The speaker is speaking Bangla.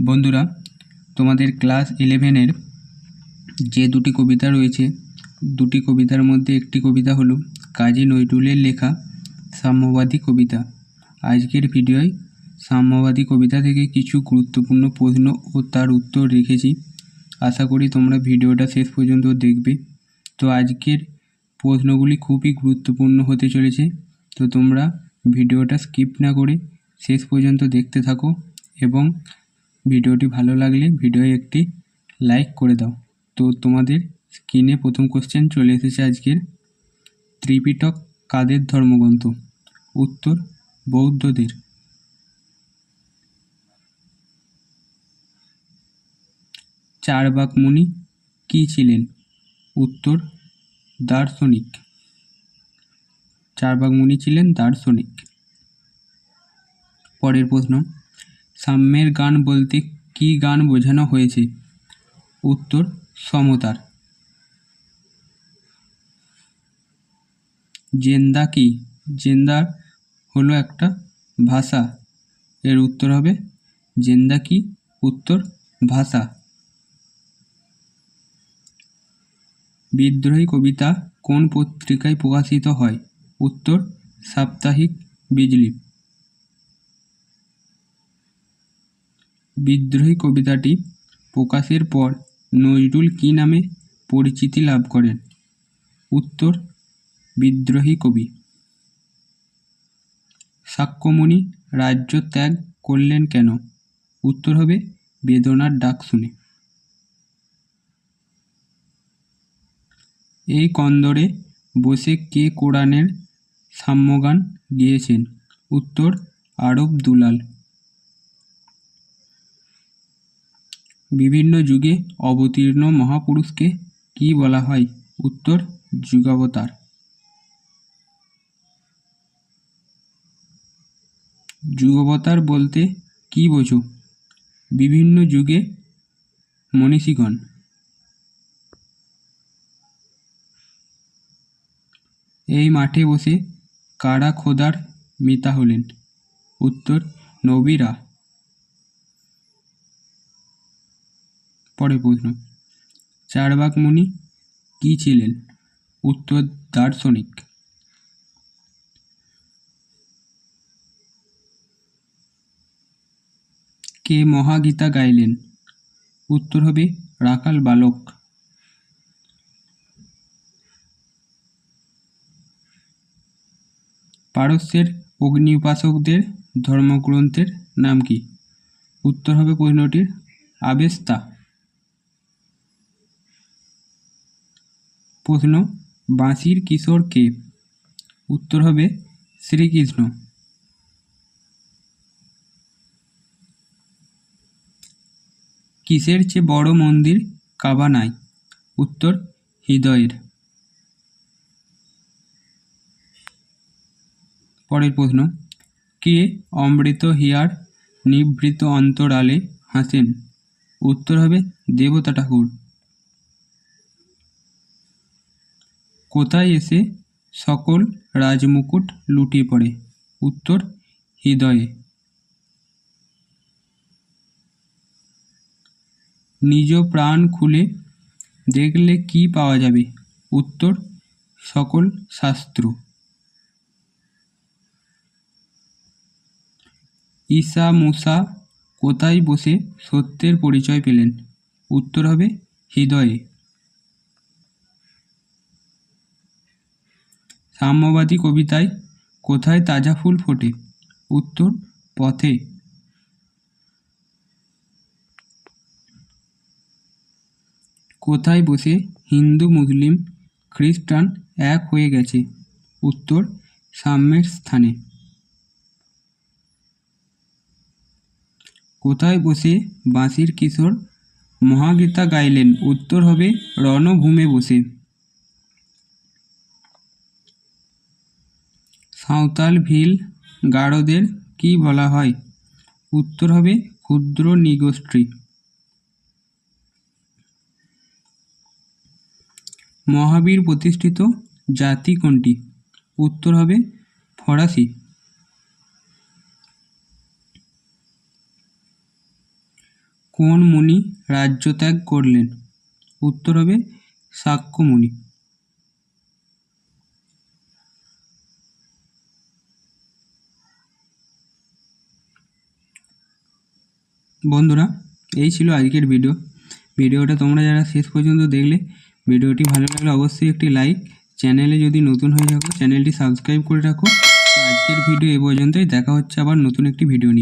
বন্ধুরা, তোমাদের ক্লাস 11-এর যে দুটি কবিতা রয়েছে, দুটি কবিতার মধ্যে একটি কবিতা হলো কাজী নজরুলের লেখা সাম্যবাদী কবিতা। আজকের ভিডিওয় সাম্যবাদী কবিতা থেকে কিছু গুরুত্বপূর্ণ প্রশ্ন ও তার উত্তর রেখেছি। আশা করি তোমরা ভিডিওটা শেষ পর্যন্ত দেখবে। তো আজকের প্রশ্নগুলি খুবই গুরুত্বপূর্ণ হতে চলেছে, তো তোমরা ভিডিওটা স্কিপ না করে শেষ পর্যন্ত দেখতে থাকো এবং ভিডিওটি ভালো লাগলে ভিডিওয় একটি লাইক করে দাও। তো তোমাদের স্ক্রিনে প্রথম কোশ্চেন চলে এসেছে আজকের। ত্রিপিটক কাদের ধর্মগ্রন্থ? উত্তর বৌদ্ধদের। চারবাক মুনি কী ছিলেন? উত্তর দার্শনিক। চারবাক মুনি ছিলেন দার্শনিক। পরের প্রশ্ন, সাম্যের গান বলতে কী গান বোঝানো হয়েছে? উত্তর সমতার। জেন্দা কি? জেন্দা হলো একটা ভাষা, এর উত্তর হবে জেন্দা কি? উত্তর ভাষা। বিদ্রোহী কবিতা কোন পত্রিকায় প্রকাশিত হয়? উত্তর সাপ্তাহিক বিজলি। বিদ্রোহী কবিতাটি প্রকাশের পর নজরুল কী নামে পরিচিতি লাভ করেন? উত্তর বিদ্রোহী কবি। শাক্যমুনি রাজ্য ত্যাগ করলেন কেন? উত্তর হবে বেদনার ডাক শুনে। এই কন্দরে বসে কে কোরআনের সাম্যগান গেয়েছেন? উত্তর আরব দুলাল। বিভিন্ন যুগে অবতীর্ণ মহাপুরুষকে কি বলা হয়? উত্তর যুগাবতার। যুগাবতার বলতে কি বোঝো? বিভিন্ন যুগে মনীষীগণ। এই মাঠে বসে কারা খোদার মিতা হলেন? উত্তর নবীরা। পরের প্রশ্ন, চারবাক মুনি কি ছিলেন? উত্তর দার্শনিক। কে মহাগীতা গাইলেন? উত্তর হবে রাখাল বালক। পারস্যের অগ্নি উপাসকদের ধর্মগ্রন্থের নাম কি? উত্তর হবে প্রশ্নটির আবেস্তা। প্রশ্ন, বাঁশির কিশোর কে? উত্তর হবে শ্রীকৃষ্ণ। কিসের চেয়ে বড় মন্দির কাবা নাই? উত্তর হৃদয়ের। পরের প্রশ্ন, কে অমৃত হিয়ার নিভৃত অন্তরালে হাসেন? উত্তর হবে দেবতা ঠাকুর। কোথায় এসে সকল রাজমুকুট লুটিয়ে পড়ে? উত্তর হৃদয়ে। নিজ প্রাণ খুলে দেখলে কি পাওয়া যাবে? উত্তর সকল শাস্ত্র। ঈসা মুসা কোথায় বসে সত্যের পরিচয় পেলেন? উত্তর হবে হৃদয়ে। সাম্যবাদী কবিতায় কোথায় তাজা ফুল ফোটে? উত্তর পথে। কোথায় বসে হিন্দু মুসলিম খ্রিস্টান এক হয়ে গেছে? উত্তর সাম্যের স্থানে। কোথায় বসে বাঁশির কিশোর মহাগীতা গাইলেন? উত্তর হবে রণভূমে বসে। সাঁওতাল ভিল গারোদের কি বলা হয়? উত্তর হবে ক্ষুদ্র নৃগোষ্ঠী। মহাবীর প্রতিষ্ঠিত জাতি কোনটি? উত্তর হবে ফরাসি। কোন মুনি রাজ্য ত্যাগ করলেন? উত্তর হবে শাক্য মুনি। বন্ধুরা, এই ছিল আজকের ভিডিওটা তোমরা যারা শেষ পর্যন্ত দেখলে, ভিডিওটি ভালো লাগলে অবশ্যই একটি লাইক, চ্যানেলে যদি নতুন হয়ে থাকো চ্যানেলটি সাবস্ক্রাইব করে রাখো। তো আজকের ভিডিও এ পর্যন্তই, দেখা হচ্ছে আবার নতুন একটি ভিডিও নিয়ে।